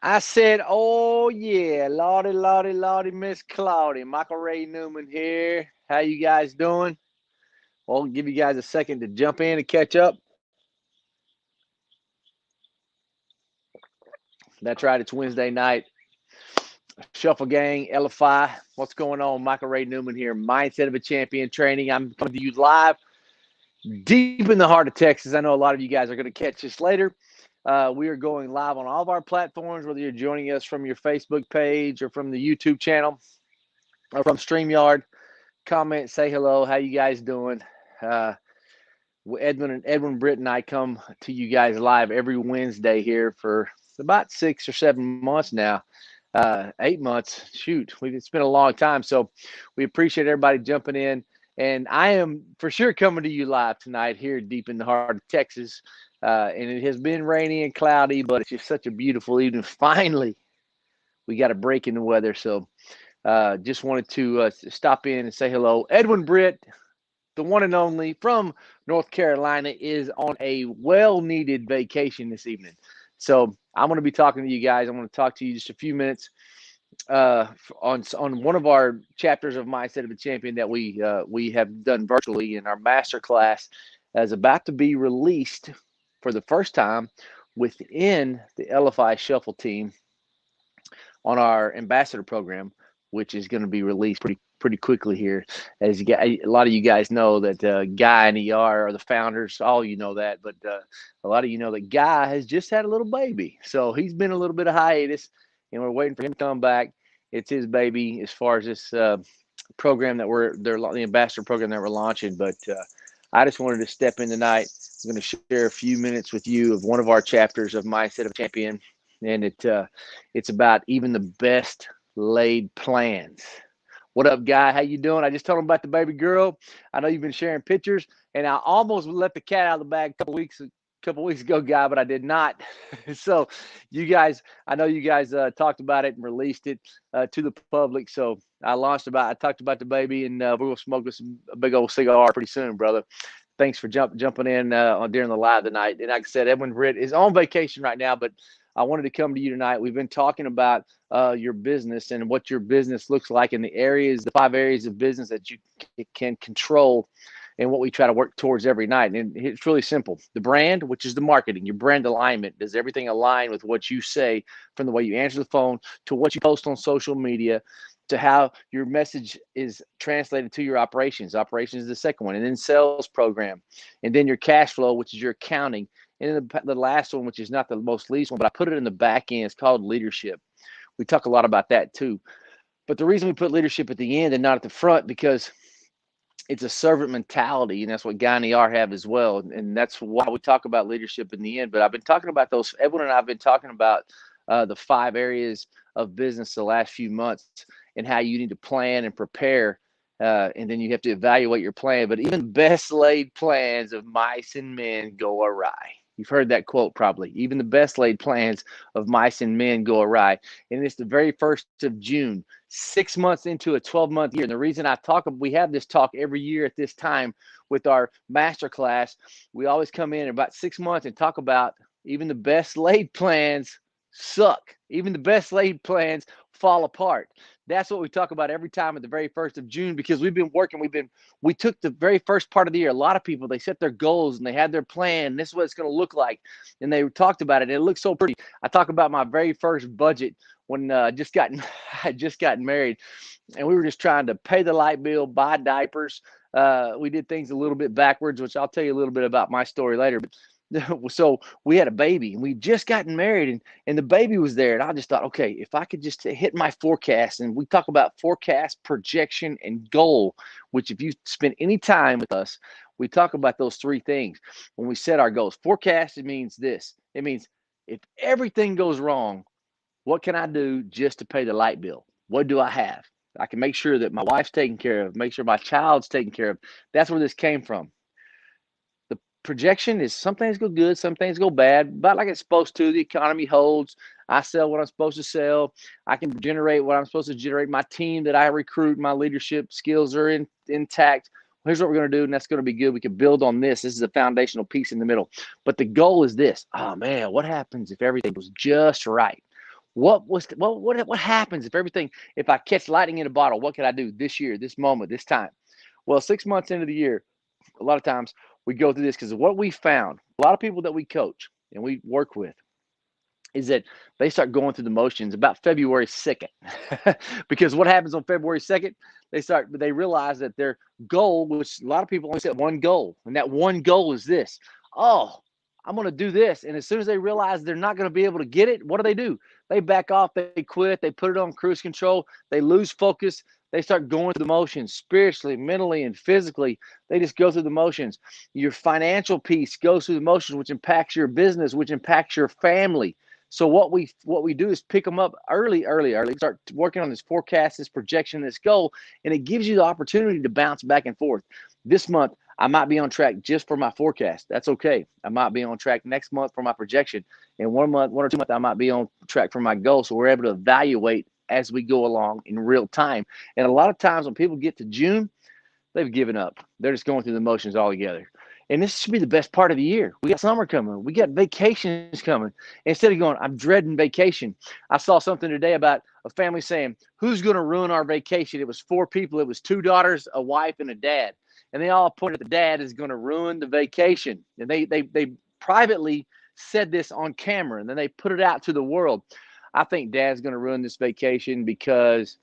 I said, oh, yeah, Lordy, Lordy, Lordy, Miss Claudia. Michael Ray Newman here. How you guys doing? Well, I'll give you guys a second to jump in and catch up. That's right, it's Wednesday night. Shuffle Gang, LFI. What's going on? Michael Ray Newman here. Mindset of a Champion Training. I'm coming to you live deep in the heart of Texas. I know a lot of you guys are going to catch this later. We are going live on all of our platforms, whether you're joining us from your Facebook page or from the YouTube channel or from StreamYard. Comment, say hello. How you guys doing? Edwin Britt and I come to you guys live every Wednesday here for about 6 or 7 months now. 8 months. Shoot, it's been a long time. So we appreciate everybody jumping in. And I am for sure coming to you live tonight here deep in the heart of Texas. And it has been rainy and cloudy, but it's just such a beautiful evening. Finally, we got a break in the weather. So just wanted to stop in and say hello. Edwin Britt, the one and only from North Carolina, is on a well-needed vacation this evening. So I'm going to be talking to you guys. I'm going to talk to you just a few minutes on one of our chapters of Mindset of a Champion that we have done virtually, in our master class is about to be released for the first time within the LFI Shuffle team on our ambassador program, which is going to be released pretty quickly here. As a lot of you guys know that Guy and ER are the founders. All you know that, but a lot of you know that Guy has just had a little baby, so he's been a little bit of hiatus, and we're waiting for him to come back. It's his baby as far as this program that the ambassador program that we're launching. But I just wanted to step in tonight. I'm going to share a few minutes with you of one of our chapters of Mindset of a Champion, and it's about even the best laid plans. What up, Guy? How you doing? I just told him about the baby girl. I know you've been sharing pictures, and I almost let the cat out of the bag a couple weeks ago, Guy, but I did not. So you guys, I know you guys talked about it and released it to the public. So I talked about the baby, and we're going to smoke a big old cigar pretty soon, brother. Thanks for jumping in during the live tonight. And like I said, Edwin Britt is on vacation right now, but I wanted to come to you tonight. We've been talking about your business and what your business looks like in the 5 areas of business that you can control, and what we try to work towards every night. And it's really simple. The brand, which is the marketing, your brand alignment. Does everything align with what you say, from the way you answer the phone to what you post on social media, to how your message is translated to your operations. Operations is the second one. And then sales program. And then your cash flow, which is your accounting. And then the last one, which is not the most least one, but I put it in the back end, it's called leadership. We talk a lot about that too. But the reason we put leadership at the end and not at the front, because it's a servant mentality, and that's what Guy and ER have as well. And that's why we talk about leadership in the end. But I've been talking about those. Edwin and I have been talking about the 5 areas of business the last few months, and how you need to plan and prepare. And then you have to evaluate your plan. But even the best laid plans of mice and men go awry. You've heard that quote probably. Even the best laid plans of mice and men go awry. And it's the very 1st of June, 6 months into a 12-month year. And the reason we have this talk every year at this time with our master class, we always come in about 6 months and talk about even the best laid plans suck. Even the best laid plans fall apart. That's what we talk about every time at the very 1st of June, because we've been working. We took the very first part of the year. A lot of people, they set their goals and they had their plan. And this is what it's going to look like. And they talked about it. And it looks so pretty. I talk about my very first budget when I just gotten married, and we were just trying to pay the light bill, buy diapers. We did things a little bit backwards, which I'll tell you a little bit about my story later. But so we had a baby, and we just gotten married, and the baby was there, and I just thought, okay, if I could just hit my forecast. And we talk about forecast, projection, and goal, which if you spend any time with us, we talk about those 3 things when we set our goals. Forecast, it means this. It means if everything goes wrong, what can I do just to pay the light bill? What do I have? I can make sure that my wife's taken care of, make sure my child's taken care of. That's where this came from. Projection is some things go good, some things go bad, but like it's supposed to. The economy holds. I sell what I'm supposed to sell. I can generate what I'm supposed to generate. My team that I recruit, my leadership skills are intact. Here's what we're going to do, and that's going to be good. We can build on this. This is a foundational piece in the middle. But the goal is this. Oh, man, what happens if everything was just right? What happens if I catch lightning in a bottle? What can I do this year, this moment, this time? Well, 6 months into the year, a lot of times we go through this because what we found, a lot of people that we coach and we work with, is that they start going through the motions about February 2nd. Because what happens on February 2nd? They realize that their goal, which a lot of people only set one goal, and that one goal is this. Oh, I'm going to do this. And as soon as they realize they're not going to be able to get it, what do? They back off, they quit, they put it on cruise control, they lose focus, they start going through the motions spiritually, mentally, and physically. They just go through the motions. Your financial piece goes through the motions, which impacts your business, which impacts your family. So what we do is pick them up early, start working on this forecast, this projection, this goal, and it gives you the opportunity to bounce back and forth. This month, I might be on track just for my forecast. That's okay. I might be on track next month for my projection. And 1 or 2 months, I might be on track for my goal. So we're able to evaluate as we go along in real time. And a lot of times when people get to June, they've given up. They're just going through the motions all together. And this should be the best part of the year. We got summer coming. We got vacations coming. Instead of going, I'm dreading vacation. I saw something today about a family saying, who's going to ruin our vacation? It was 4 people. It was 2 daughters, a wife, and a dad. And they all pointed at the dad is going to ruin the vacation. And they privately said this on camera, and then they put it out to the world. I think dad's going to ruin this vacation because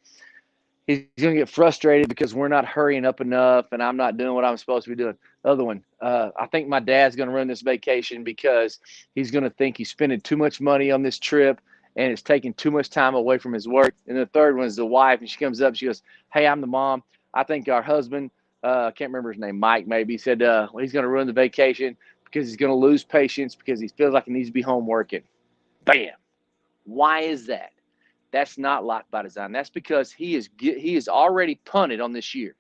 he's going to get frustrated because we're not hurrying up enough and I'm not doing what I'm supposed to be doing. The other one, I think my dad's going to ruin this vacation because he's going to think he's spending too much money on this trip and it's taking too much time away from his work. And the third one is the wife, and she comes up, she goes, hey, I'm the mom. I think our husband, I can't remember his name, Mike maybe, said well, he's going to ruin the vacation because he's going to lose patience because he feels like he needs to be home working. Bam. Why is that? That's not life by design. That's because he is already punted on this year.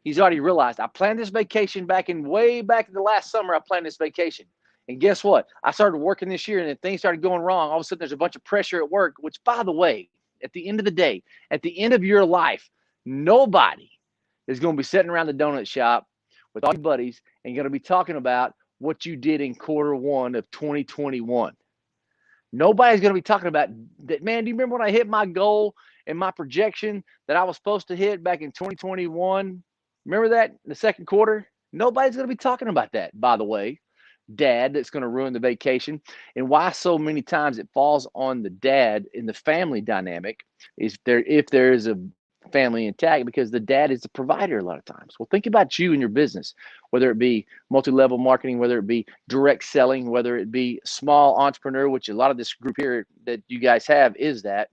He's already realized, I planned this vacation way back in the last summer. I planned this vacation. And guess what? I started working this year and then things started going wrong. All of a sudden, there's a bunch of pressure at work, which, by the way, at the end of the day, at the end of your life, nobody is going to be sitting around the donut shop with all your buddies and going to be talking about what you did in Q1 of 2021. Nobody's going to be talking about that. Man, do you remember when I hit my goal and my projection that I was supposed to hit back in 2021? Remember that in the second quarter? Nobody's going to be talking about that, by the way. Dad, that's going to ruin the vacation. And why so many times it falls on the dad in the family dynamic is if there is a family intact, because the dad is the provider a lot of times. Well, think about you and your business, whether it be multi-level marketing, whether it be direct selling, whether it be small entrepreneur, which a lot of this group here that you guys have is that.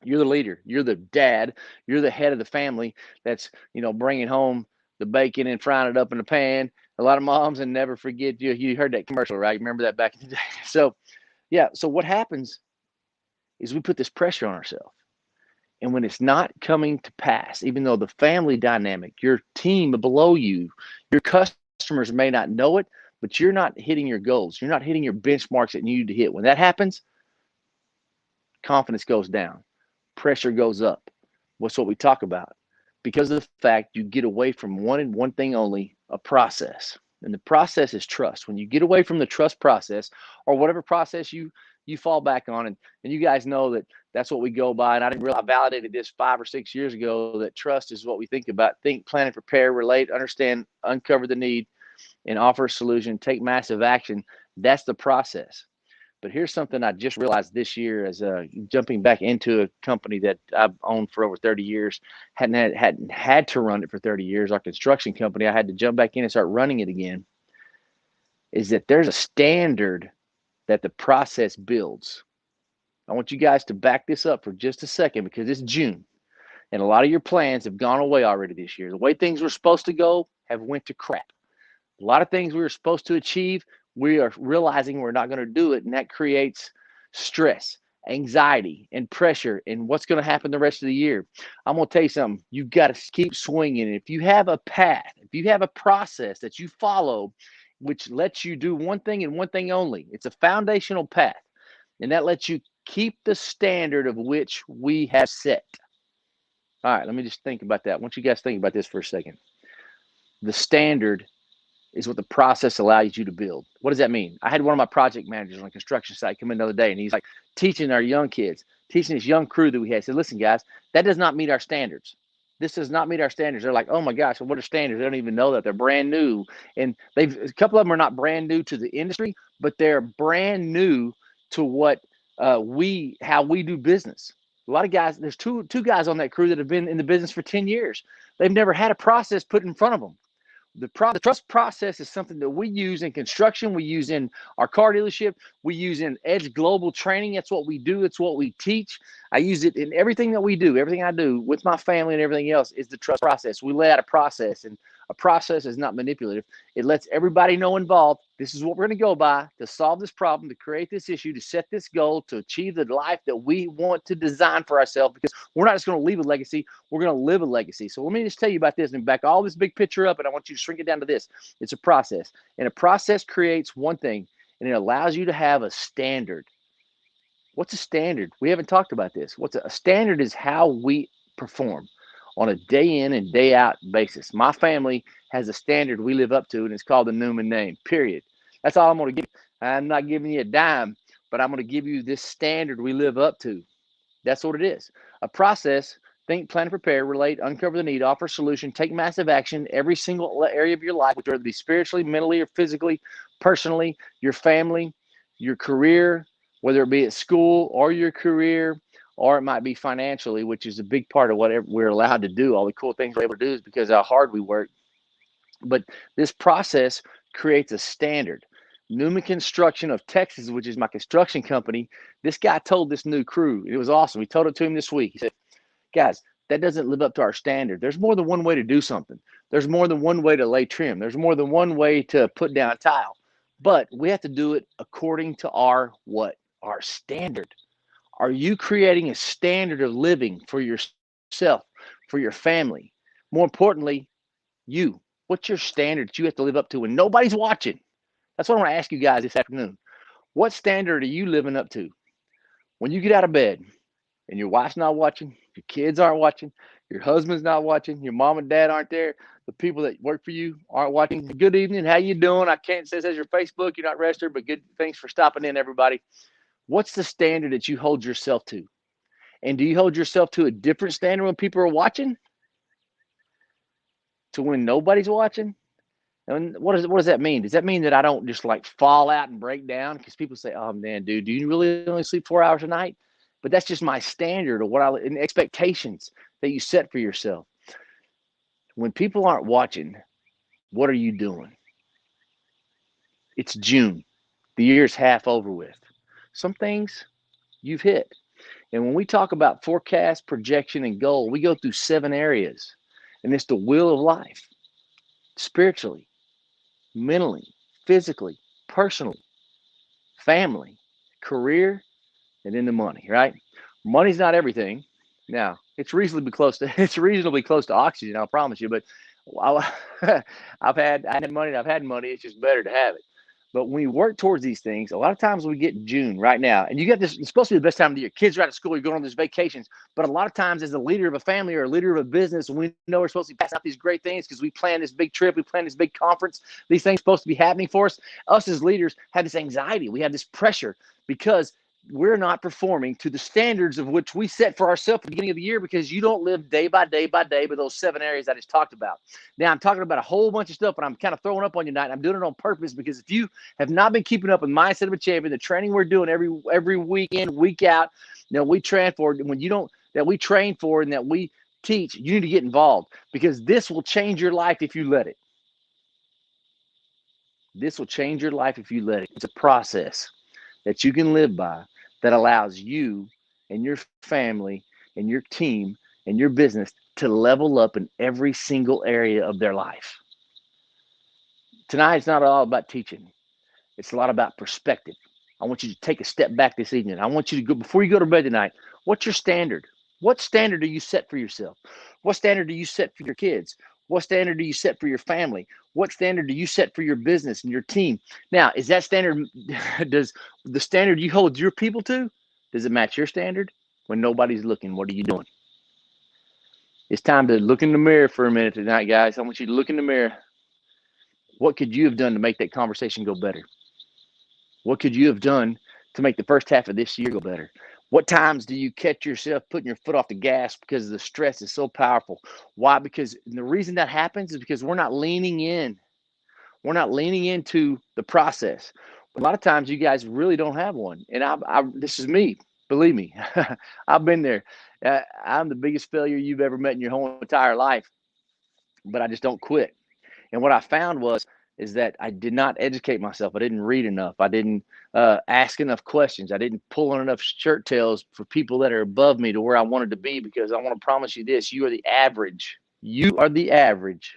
You're the leader, you're the dad, you're the head of the family that's, bringing home the bacon and frying it up in the pan. A lot of moms, and never forget, you heard that commercial, right? Remember that back in the day? So what happens is we put this pressure on ourselves. And when it's not coming to pass, even though the family dynamic, your team below you, your customers may not know it, but you're not hitting your goals. You're not hitting your benchmarks that you need to hit. When that happens, confidence goes down. Pressure goes up. What's what we talk about? Because of the fact you get away from one thing only, a process. And the process is trust. When you get away from the trust process, or whatever process you fall back on, and you guys know that's what we go by. And I didn't realize I validated this 5 or 6 years ago, that trust is what we think about. Think, plan, prepare, relate, understand, uncover the need, and offer a solution, take massive action. That's the process. But here's something I just realized this year as jumping back into a company that I've owned for over 30 years, hadn't had to run it for 30 years, our construction company. I had to jump back in and start running it again. Is that there's a standard that the process builds. I want you guys to back this up for just a second, because it's June and a lot of your plans have gone away already this year. The way things were supposed to go have went to crap. A lot of things we were supposed to achieve, we are realizing we're not going to do it, and that creates stress, anxiety, and pressure in what's going to happen the rest of the year. I'm going to tell you something. You've got to keep swinging. If you have a path, if you have a process that you follow, which lets you do one thing and one thing only, it's a foundational path, and that lets you keep the standard of which we have set. All right, let me just think about that. I want you guys to think about this for a second. The standard is what the process allows you to build. What does that mean? I had one of my project managers on a construction site come in the other day, and he's like teaching our young kids, teaching this young crew that we had. He said, listen, guys, that does not meet our standards. This does not meet our standards. They're like, oh my gosh, well, what are standards? They don't even know that. They're brand new. And a couple of them are not brand new to the industry, but they're brand new to what how we do business. A lot of guys, there's two guys on that crew that have been in the business for 10 years. They've never had a process put in front of them. The trust process is something that we use in construction. We use in our car dealership. We use in Edge Global Training. That's what we do. It's what we teach. I use it in everything that we do. Everything I do with my family and everything else is the trust process. We lay out a process, and a process is not manipulative. It lets everybody know involved, this is what we're going to go by to solve this problem, to create this issue, to set this goal, to achieve the life that we want to design for ourselves, because we're not just going to leave a legacy, we're going to live a legacy. So let me just tell you about this and back all this big picture up, and I want you to shrink it down to this. It's a process, and a process creates one thing, and it allows you to have a standard. What's a standard? We haven't talked about this. A standard is how we perform on a day in and day out basis. My family has a standard we live up to, and it's called the Newman name, period. That's all I'm going to give you. I'm not giving you a dime, but I'm going to give you this standard we live up to. That's what it is. A process: think, plan, prepare, relate, uncover the need, offer a solution, take massive action, every single area of your life, whether it be spiritually, mentally, or physically, personally, your family, your career, whether it be at school or your career, or it might be financially, which is a big part of what we're allowed to do. All the cool things we're able to do is because of how hard we work. But this process creates a standard. Newman Construction of Texas, which is my construction company, this guy told this new crew, it was awesome. He told it to him this week. He said, guys, that doesn't live up to our standard. There's more than one way to do something. There's more than one way to lay trim. There's more than one way to put down tile. But we have to do it according to our what? Our standard. Are you creating a standard of living for yourself, for your family? More importantly, you. What's your standard that you have to live up to when nobody's watching? That's what I want to ask you guys this afternoon. What standard are you living up to? When you get out of bed and your wife's not watching, your kids aren't watching, your husband's not watching, your mom and dad aren't there, the people that work for you aren't watching. Good evening, how you doing? I can't say it says your Facebook, you're not registered, but good, thanks for stopping in, everybody. What's the standard that you hold yourself to? And do you hold yourself to a different standard when people are watching? To when nobody's watching? And what does that mean? Does that mean that I don't just like fall out and break down? Because people say, oh man, dude, do you really only sleep 4 hours a night? But that's just my standard, or what and expectations that you set for yourself. When people aren't watching, what are you doing? It's June. The year's half over with. Some things you've hit. And when we talk about forecast, projection, and goal, we go through 7 areas. And it's the wheel of life: spiritually, mentally, physically, personally, family, career, and then the money, right? Money's not everything. Now, it's reasonably close to oxygen, I'll promise you, but I've had money and I've had money. It's just better to have it. But when you work towards these things, a lot of times we get June right now, and you got this, it's supposed to be the best time of the year. Kids are out of school, you're going on these vacations. But a lot of times, as a leader of a family or a leader of a business, we know we're supposed to be passing out these great things because we plan this big trip, we plan this big conference. These things are supposed to be happening for us. Us as leaders have this anxiety, we have this pressure because we're not performing to the standards of which we set for ourselves at the beginning of the year, because you don't live day by day by day by those 7 areas I just talked about. Now, I'm talking about a whole bunch of stuff, but I'm kind of throwing up on you tonight. I'm doing it on purpose because if you have not been keeping up with Mindset of a Champion, the training we're doing every week in, week out, we train for, that we train for and that we teach, you need to get involved, because this will change your life if you let it. This will change your life if you let it. It's a process that you can live by that allows you and your family and your team and your business to level up in every single area of their life. Tonight, it's not all about teaching. It's a lot about perspective. I want you to take a step back this evening. I want you to go, before you go to bed tonight, what's your standard? What standard do you set for yourself? What standard do you set for your kids? What standard do you set for your family? What standard do you set for your business and your team? Now, is that standard, does the standard you hold your people to, does it match your standard? When nobody's looking, what are you doing? It's time to look in the mirror for a minute tonight, guys. I want you to look in the mirror. What could you have done to make that conversation go better? What could you have done to make the first half of this year go better? What times do you catch yourself putting your foot off the gas because the stress is so powerful? Why? Because the reason that happens is because we're not leaning in. We're not leaning into the process. A lot of times you guys really don't have one. And this is me. Believe me, I've been there. I'm the biggest failure you've ever met in your whole entire life, but I just don't quit. And what I found is that I did not educate myself. I didn't read enough. I didn't ask enough questions. I didn't pull on enough shirt tails for people that are above me to where I wanted to be, because I want to promise you this: you are the average. You are the average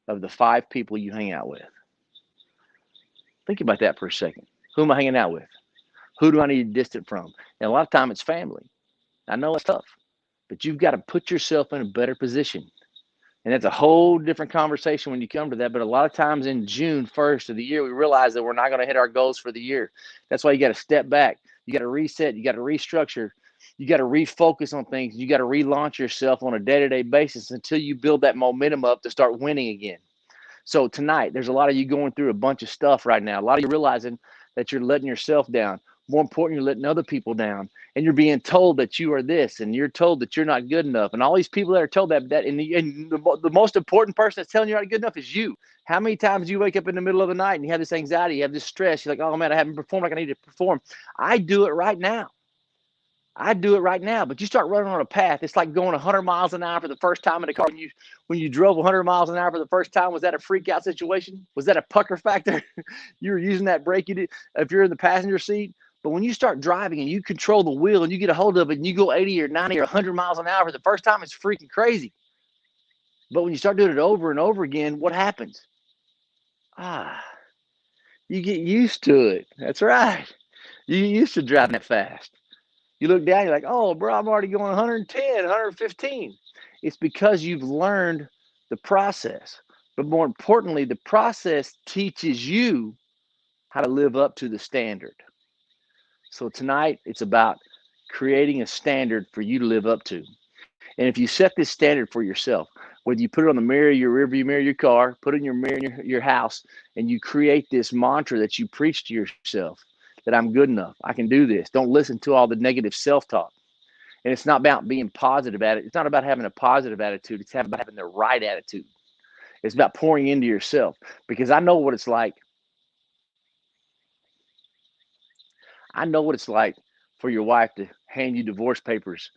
of the 5 people you hang out with. Think about that for a second. Who am I hanging out with? Who do I need to distance from? And a lot of time it's family. I know it's tough, but you've got to put yourself in a better position. And that's a whole different conversation when you come to that. But a lot of times in June 1st of the year, we realize that we're not going to hit our goals for the year. That's why you got to step back. You got to reset. You got to restructure. You got to refocus on things. You got to relaunch yourself on a day-to-day basis until you build that momentum up to start winning again. So tonight, there's a lot of you going through a bunch of stuff right now. A lot of you realizing that you're letting yourself down. More important, you're letting other people down, and you're being told that you are this, and you're told that you're not good enough. And all these people that are told that, and the most important person that's telling you you're not good enough is you. How many times do you wake up in the middle of the night and you have this anxiety, you have this stress, you're like, oh man, I haven't performed like I need to perform. I do it right now. But you start running on a path. It's like going 100 miles an hour for the first time in a car. When you drove 100 miles an hour for the first time, was that a freak out situation? Was that a pucker factor? You were using that brake you did if you're in the passenger seat. But when you start driving and you control the wheel and you get a hold of it and you go 80 or 90 or 100 miles an hour for the first time, it's freaking crazy. But when you start doing it over and over again, what happens? You get used to it. That's right. You get used to driving that fast. You look down, you're like, oh, bro, I'm already going 110, 115. It's because you've learned the process. But more importantly, the process teaches you how to live up to the standard. So tonight, it's about creating a standard for you to live up to. And if you set this standard for yourself, whether you put it on the mirror, your rearview mirror, your car, put it in your mirror in your house, and you create this mantra that you preach to yourself, that I'm good enough, I can do this. Don't listen to all the negative self-talk. And it's not about being positive at it. It's not about having a positive attitude. It's about having the right attitude. It's about pouring into yourself, because I know what it's like. I know what it's like for your wife to hand you divorce papers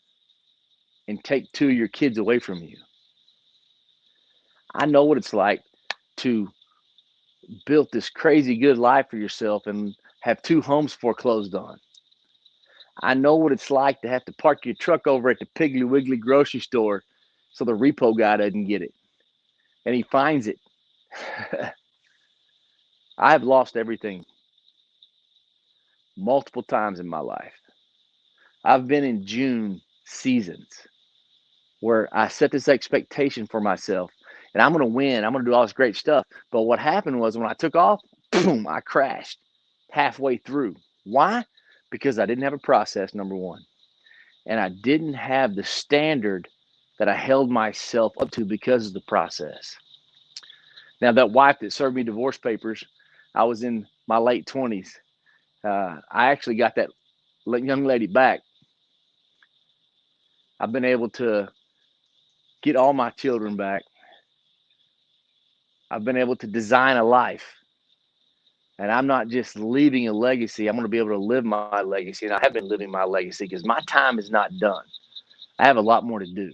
and take 2 of your kids away from you. I know what it's like to build this crazy good life for yourself and have 2 homes foreclosed on. I know what it's like to have to park your truck over at the Piggly Wiggly grocery store so the repo guy doesn't get it. And he finds it. I've lost everything multiple times in my life. I've been in June seasons where I set this expectation for myself, and I'm going to win. I'm going to do all this great stuff. But what happened was when I took off, boom, I crashed halfway through. Why? Because I didn't have a process, number one. And I didn't have the standard that I held myself up to because of the process. Now, that wife that served me divorce papers, I was in my late 20s. I actually got that young lady back. I've been able to get all my children back. I've been able to design a life. And I'm not just leaving a legacy. I'm going to be able to live my legacy. And I have been living my legacy because my time is not done. I have a lot more to do.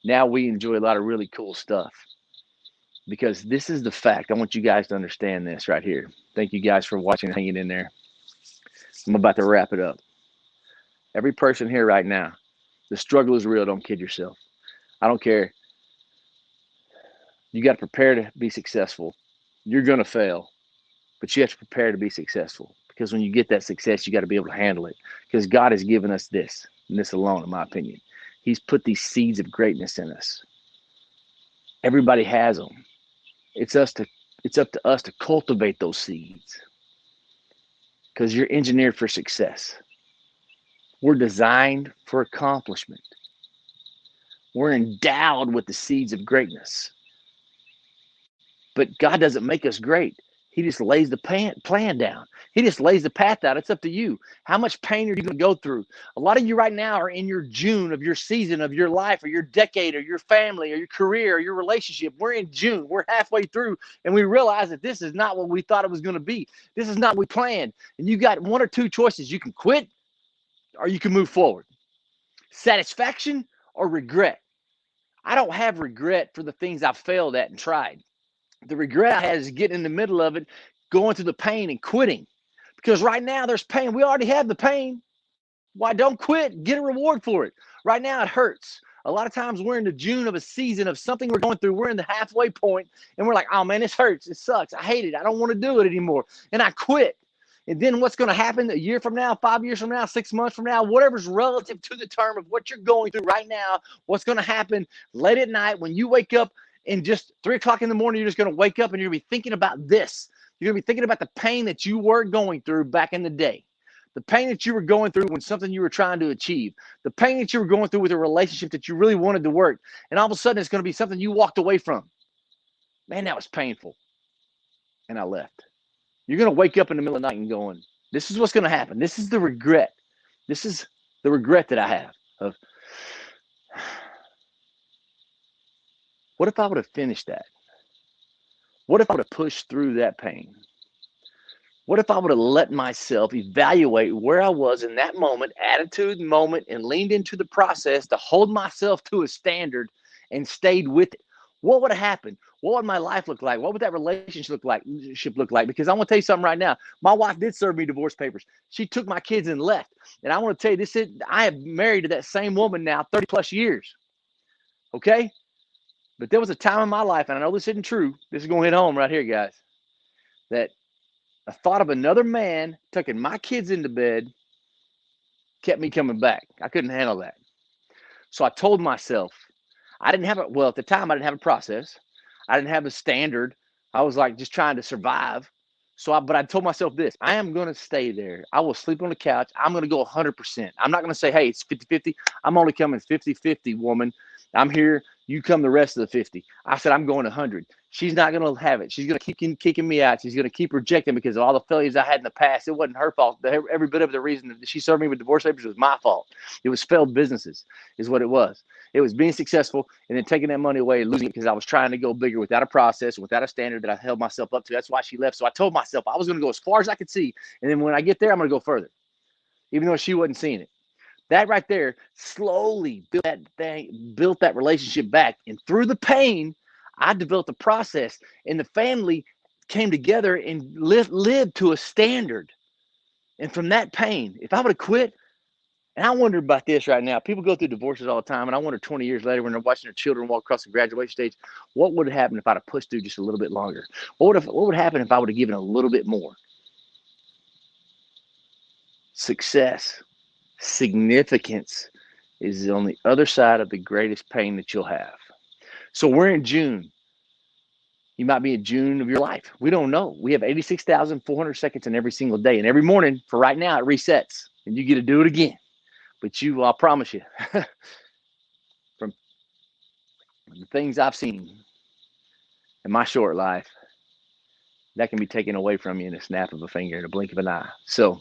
Now we enjoy a lot of really cool stuff, because this is the fact. I want you guys to understand this right here. Thank you guys for watching and hanging in there. I'm about to wrap it up. Every person here right now, the struggle is real. Don't kid yourself. I don't care. You got to prepare to be successful. You're going to fail, but you have to prepare to be successful, because when you get that success, you got to be able to handle it, because God has given us this, and this alone, in my opinion. He's put these seeds of greatness in us. Everybody has them. It's up to us to cultivate those seeds, because you're engineered for success. We're designed for accomplishment. We're endowed with the seeds of greatness. But God doesn't make us great. He just lays the plan down. He just lays the path out. It's up to you. How much pain are you going to go through? A lot of you right now are in your June of your season of your life or your decade or your family or your career or your relationship. We're in June. We're halfway through, and we realize that this is not what we thought it was going to be. This is not what we planned. And you got one or two choices. You can quit or you can move forward. Satisfaction or regret. I don't have regret for the things I've failed at and tried. The regret I had is getting in the middle of it, going through the pain and quitting. Because right now there's pain. We already have the pain. Why don't quit? Get a reward for it. Right now it hurts. A lot of times we're in the June of a season of something we're going through. We're in the halfway point and we're like, oh man, this hurts. It sucks. I hate it. I don't want to do it anymore. And I quit. And then what's going to happen a year from now, 5 years from now, 6 months from now, whatever's relative to the term of what you're going through right now, what's going to happen late at night when you wake up and just 3 o'clock in the morning, you're just going to wake up and you're going to be thinking about this. You're going to be thinking about the pain that you were going through back in the day. The pain that you were going through when something you were trying to achieve. The pain that you were going through with a relationship that you really wanted to work. And all of a sudden, it's going to be something you walked away from. Man, that was painful. And I left. You're going to wake up in the middle of the night and going, this is what's going to happen. This is the regret. This is the regret that I have of, what if I would have finished that? What if I would have pushed through that pain? What if I would have let myself evaluate where I was in that moment, attitude moment, and leaned into the process to hold myself to a standard and stayed with it? What would have happened? What would my life look like? What would that relationship look like? Because I want to tell you something right now. My wife did serve me divorce papers. She took my kids and left. And I want to tell you, I have married to that same woman now 30 plus years. Okay? But there was a time in my life, and I know this isn't true. This is going to hit home right here, guys, that the thought of another man tucking my kids into bed kept me coming back. I couldn't handle that. So I told myself, at the time, I didn't have a process. I didn't have a standard. I was like just trying to survive. But I told myself this, I am going to stay there. I will sleep on the couch. I'm going to go 100%. I'm not going to say, hey, it's 50-50. I'm only coming 50-50, woman. I'm here. You come the rest of the 50. I said, I'm going 100. She's not going to have it. She's going to keep kicking me out. She's going to keep rejecting because of all the failures I had in the past. It wasn't her fault. Every bit of the reason that she served me with divorce papers was my fault. It was failed businesses is what it was. It was being successful and then taking that money away and losing it because I was trying to go bigger without a process, without a standard that I held myself up to. That's why she left. So I told myself I was going to go as far as I could see. And then when I get there, I'm going to go further, even though she wasn't seeing it. That right there slowly built that relationship back. And through the pain, I developed a process. And the family came together and lived to a standard. And from that pain, if I would have quit, and I wonder about this right now. People go through divorces all the time, and I wonder 20 years later when they're watching their children walk across the graduation stage, what would have happened if I'd have pushed through just a little bit longer? What would happen if I would have given a little bit more? Success, significance is on the other side of the greatest pain that you'll have. So we're in June. You might be in June of your life. We don't know. We have 86,400 seconds in every single day. And every morning, for right now, it resets. And you get to do it again. But I promise you, from the things I've seen in my short life, that can be taken away from you in a snap of a finger, in a blink of an eye. So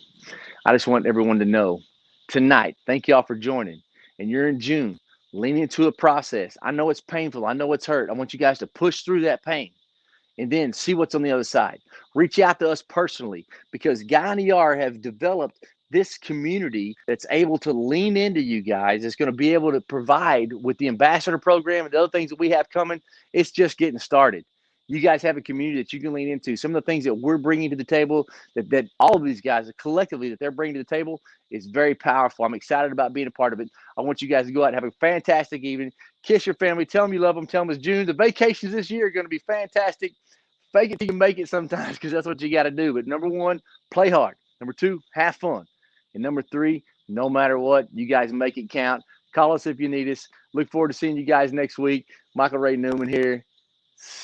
I just want everyone to know tonight, thank y'all for joining. And you're in June, lean into a process. I know it's painful. I know it's hurt. I want you guys to push through that pain and then see what's on the other side. Reach out to us personally because Guy and ER have developed this community that's able to lean into you guys. It's going to be able to provide with the ambassador program and the other things that we have coming. It's just getting started. You guys have a community that you can lean into. Some of the things that we're bringing to the table, that all of these guys collectively that they're bringing to the table is very powerful. I'm excited about being a part of it. I want you guys to go out and have a fantastic evening. Kiss your family. Tell them you love them. Tell them it's June. The vacations this year are going to be fantastic. Fake it till you make it sometimes because that's what you got to do. But number one, play hard. Number two, have fun. And number three, no matter what, you guys make it count. Call us if you need us. Look forward to seeing you guys next week. Michael Ray Newman here.